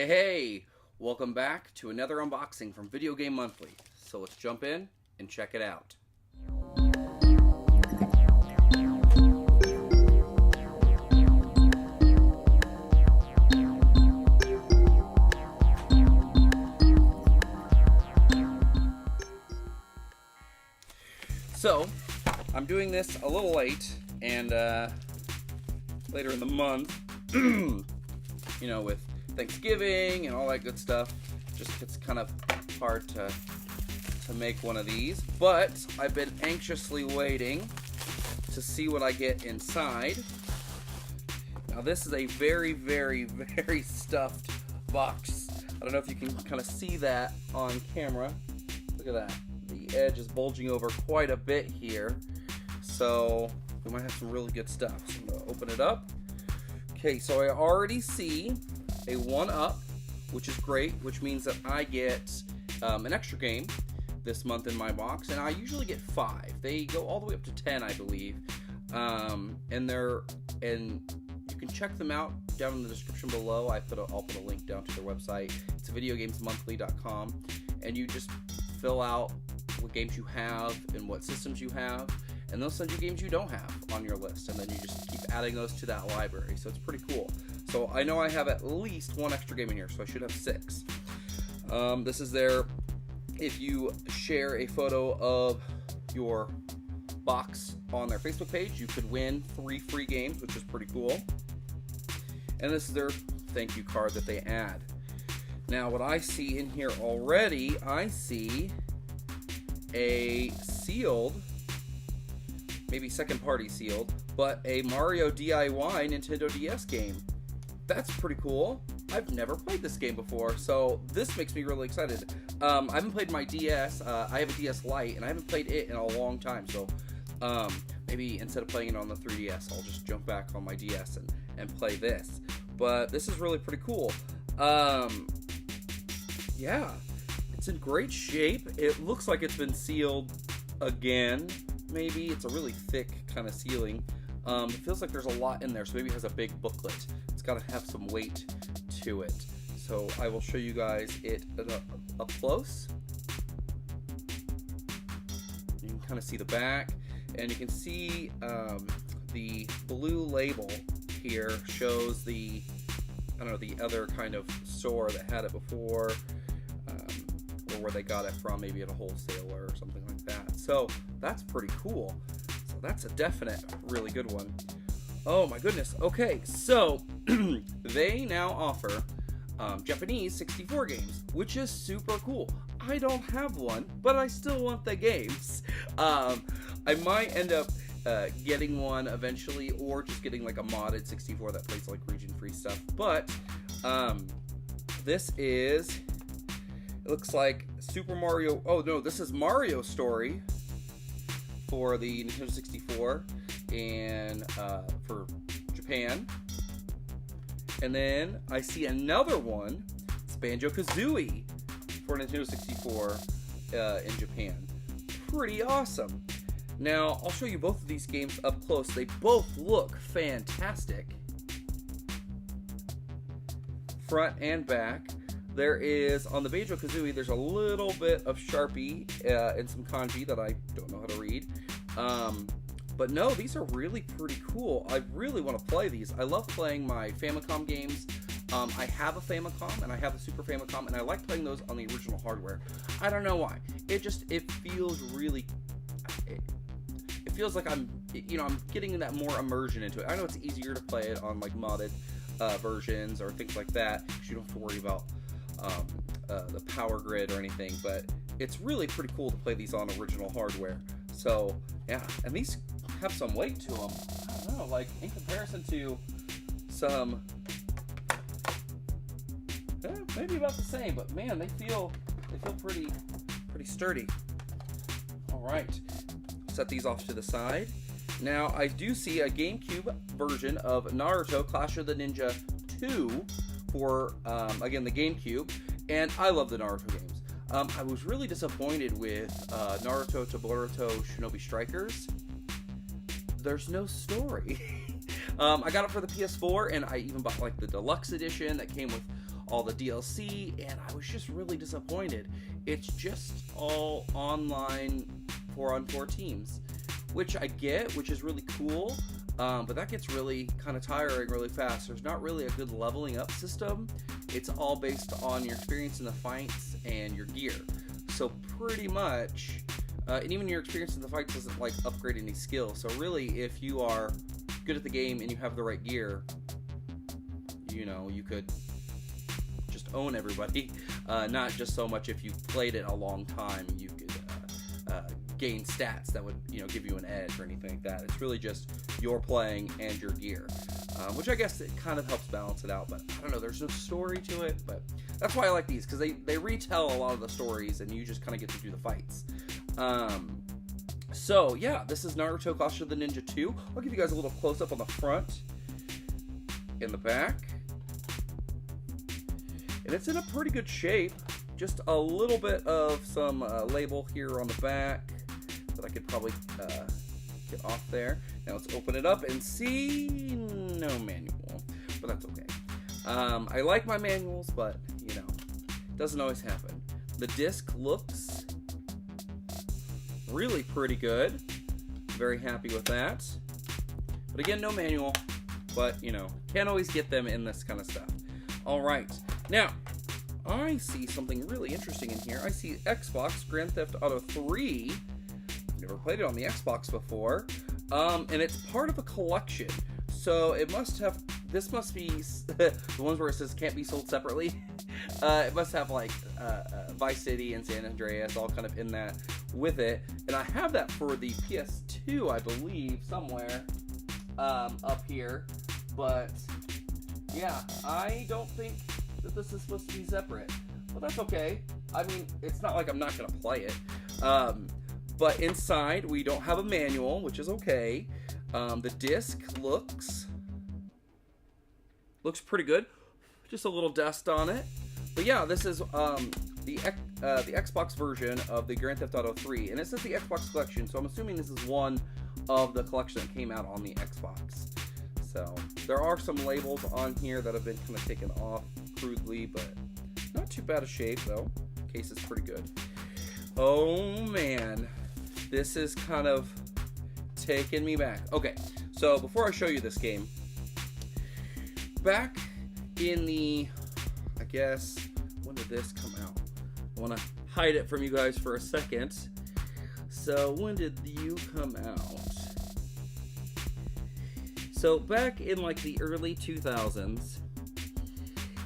Hey, welcome back to another unboxing from Video Game Monthly. So let's jump in and check it out. So, I'm doing this a little late, and later in the month, with Thanksgiving and all that good stuff, just it's kind of hard to make one of these. But I've been anxiously waiting to see what I get inside. Now this is a very, very, very stuffed box. I don't know if you can kind of see that on camera. Look at that. The edge is bulging over quite a bit here. So we might have some really good stuff. So I'm going to open it up. Okay, so I already see a 1-up, which is great, which means that I get an extra game this month in my box, and I usually get 5. They go all the way up to 10, I believe, and you can check them out down in the description below. I'll put a link down to their website. It's videogamesmonthly.com, and you just fill out what games you have and what systems you have, and they'll send you games you don't have on your list, and then you just keep adding those to that library. So it's pretty cool. So I know I have at least 1 extra game in here, so I should have 6. This is there. If you share a photo of your box on their Facebook page, you could win 3 free games, which is pretty cool. And this is their thank you card that they add. Now, what I see in here already, I see a sealed, maybe second party sealed, but a Mario DIY Nintendo DS game. That's pretty cool. I've never played this game before, so this makes me really excited. I haven't played my DS. I have a DS Lite, and I haven't played it in a long time, so maybe instead of playing it on the 3DS, I'll just jump back on my DS and play this. But this is really pretty cool. Yeah, it's in great shape. It looks like it's been sealed again. Maybe it's a really thick kind of sealing. It feels like there's a lot in there, so maybe it has a big booklet. It's got to have some weight to it. So I will show you guys it up close. You can kind of see the back, and you can see the blue label here shows the other kind of store that had it before, or where they got it from, maybe at a wholesaler or something like that. So that's pretty cool. So that's a definite really good one. Oh my goodness. Okay, so they now offer Japanese 64 games, which is super cool. I don't have one, but I still want the games. I might end up getting one eventually, or just getting like a modded 64 that plays like region-free stuff. But this is, it looks like Super Mario. Oh no, this is Mario Story for the Nintendo 64 and for Japan. And then I see another one. It's Banjo-Kazooie for Nintendo 64 in Japan. Pretty awesome. Now, I'll show you both of these games up close. They both look fantastic. Front and back. There is, on the Banjo-Kazooie, there's a little bit of Sharpie and some kanji that I don't know how to read. But no, these are really pretty cool. I really want to play these. I love playing my Famicom games. I have a Famicom and I have a Super Famicom, and I like playing those on the original hardware. I don't know why. It feels really, it feels like I'm getting that more immersion into it. I know it's easier to play it on like modded versions or things like that, because you don't have to worry about the power grid or anything, but it's really pretty cool to play these on original hardware. So yeah, and these have some weight to them. I don't know, like in comparison to some, maybe about the same, but man, they feel pretty sturdy. All right, set these off to the side. Now I do see a GameCube version of Naruto Clash of the Ninja 2 for again the GameCube, and I love the Naruto games. I was really disappointed with Naruto to Boruto Shinobi Strikers. There's no story. I got it for the PS4, and I even bought like the deluxe edition that came with all the DLC, and I was just really disappointed. It's just all online 4-on-4 teams, which I get, which is really cool, but that gets really kind of tiring really fast. There's not really a good leveling up system. It's all based on your experience in the fights and your gear. So pretty much, and even your experience in the fights doesn't like upgrade any skills. So really, if you are good at the game and you have the right gear, you know, you could just own everybody. Not just so much if you played it a long time, you could gain stats that would, you know, give you an edge or anything like that. It's really just your playing and your gear, which I guess it kind of helps balance it out. But I don't know, there's no story to it. But that's why I like these, because they retell a lot of the stories, and you just kind of get to do the fights. So yeah, this is Naruto Clash of the Ninja 2. I'll give you guys a little close up on the front and the back. And it's in a pretty good shape. Just a little bit of some label here on the back that I could probably get off there. Now let's open it up and see. No manual, but that's okay. I like my manuals, but you know, it doesn't always happen. The disc looks really pretty good. Very happy with that. But again, no manual, but you know, can't always get them in this kind of stuff. All right, now I see something really interesting in here. I see Xbox Grand Theft Auto 3. Never played it on the Xbox before, and it's part of a collection. So it must have. This must be the ones where it says can't be sold separately. It must have like Vice City and San Andreas all kind of in that with it, and I have that for the PS2, I believe, somewhere up here. But yeah, I don't think that this is supposed to be separate, but that's okay. I mean, it's not like I'm not gonna play it. But inside we don't have a manual, which is okay. The disc looks pretty good. Just a little dust on it. But yeah, this is the Xbox version of the Grand Theft Auto 3, and it says the Xbox collection, so I'm assuming this is one of the collection that came out on the Xbox. So there are some labels on here that have been kind of taken off crudely, but not too bad a shape though. Case is pretty good. Oh man, this is kind of taking me back. Okay, so before I show you this game, back in the, I guess, when did this come out? I want to hide it from you guys for a second. So when did you come out? So back in like the early 2000s,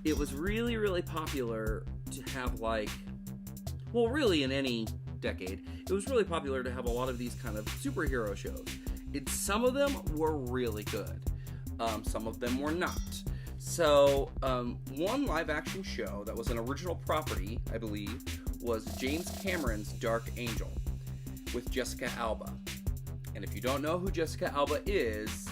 it was really, really popular to have like, well, really in any decade, it was really popular to have a lot of these kind of superhero shows. Some of them were really good. Some of them were not. So, one live-action show that was an original property, I believe, was James Cameron's Dark Angel with Jessica Alba. And if you don't know who Jessica Alba is,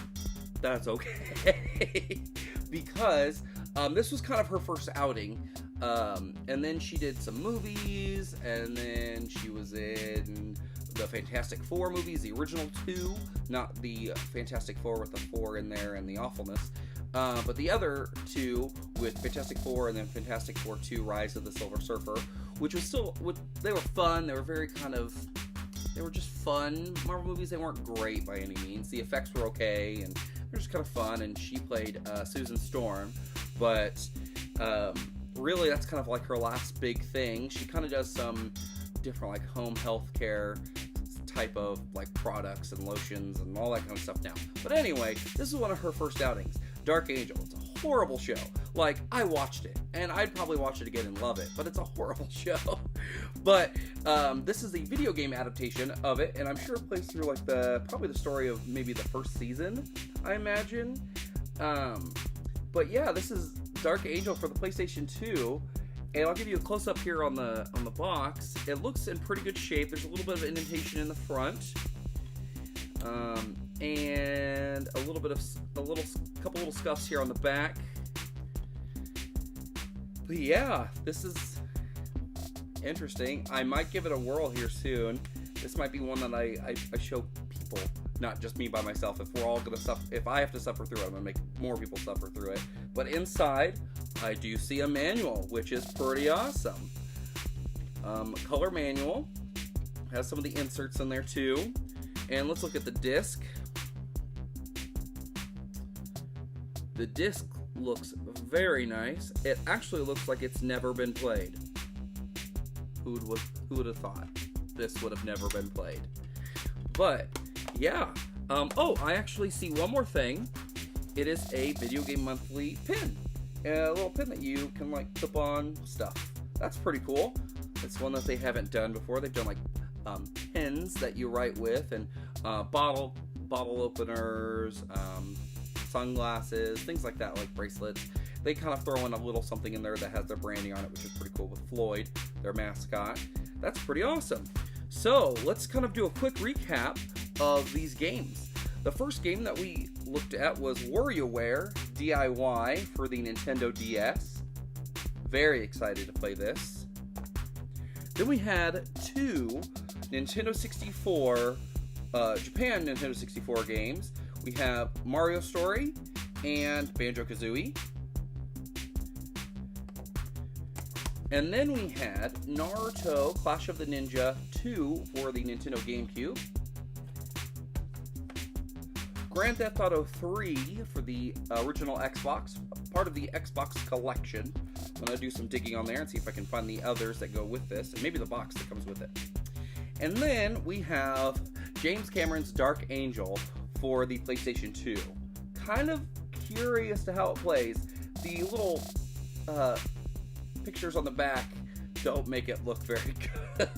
that's okay. Because this was kind of her first outing. And then she did some movies, and then she was in the Fantastic Four movies, the original two, not the Fantastic Four with the four in there and the awfulness. But the other two, with Fantastic Four and then Fantastic Four 2 Rise of the Silver Surfer, which was still, they were fun, they were very kind of, they were just fun Marvel movies. They weren't great by any means. The effects were okay, and they're just kind of fun, and she played Susan Storm, but really that's kind of like her last big thing. She kind of does some different like home health care type of like products and lotions and all that kind of stuff now. But anyway, this is one of her first outings. Dark Angel. It's a horrible show. Like, I watched it, and I'd probably watch it again and love it, but it's a horrible show. But this is a video game adaptation of it, and I'm sure it plays through like probably the story of maybe the first season, I imagine. But yeah, this is Dark Angel for the PlayStation 2. And I'll give you a close-up here on the box. It looks in pretty good shape. There's a little bit of indentation in the front, and a couple little scuffs here on the back. But yeah, this is interesting. I might give it a whirl here soon. This might be one that I show people, not just me by myself. If we're all gonna suffer, if I have to suffer through it, I'm gonna make more people suffer through it. But inside, I do see a manual, which is pretty awesome. Color manual. Has some of the inserts in there too. And let's look at the disc. The disc looks very nice. It actually looks like it's never been played. Who would have thought this would have never been played? But yeah. Oh, I actually see one more thing. It is a Video Game Monthly pin. A little pin that you can like clip on stuff. That's pretty cool. It's one that they haven't done before. They've done like pins that you write with, and bottle openers, sunglasses, things like that, like bracelets. They kind of throw in a little something in there that has their branding on it, which is pretty cool, with Floyd, their mascot. That's pretty awesome. So let's kind of do a quick recap of these games. The first game that we looked at was WarioWare DIY for the Nintendo DS. Very excited to play this. Then we had two Nintendo 64, Japan Nintendo 64 games. We have Mario Story and Banjo-Kazooie. And then we had Naruto Clash of the Ninja 2 for the Nintendo GameCube. Grand Theft Auto 3 for the original Xbox, part of the Xbox collection. I'm going to do some digging on there and see if I can find the others that go with this, and maybe the box that comes with it. And then we have James Cameron's Dark Angel for the PlayStation 2. Kind of curious to how it plays. The little pictures on the back don't make it look very good,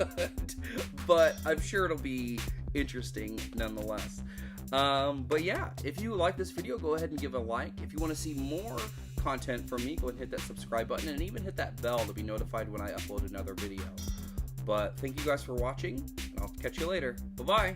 but I'm sure it'll be interesting nonetheless. But yeah, if you like this video, go ahead and give it a like. If you want to see more content from me, go ahead and hit that subscribe button, and even hit that bell to be notified when I upload another video. But thank you guys for watching, and I'll catch you later. Bye-bye.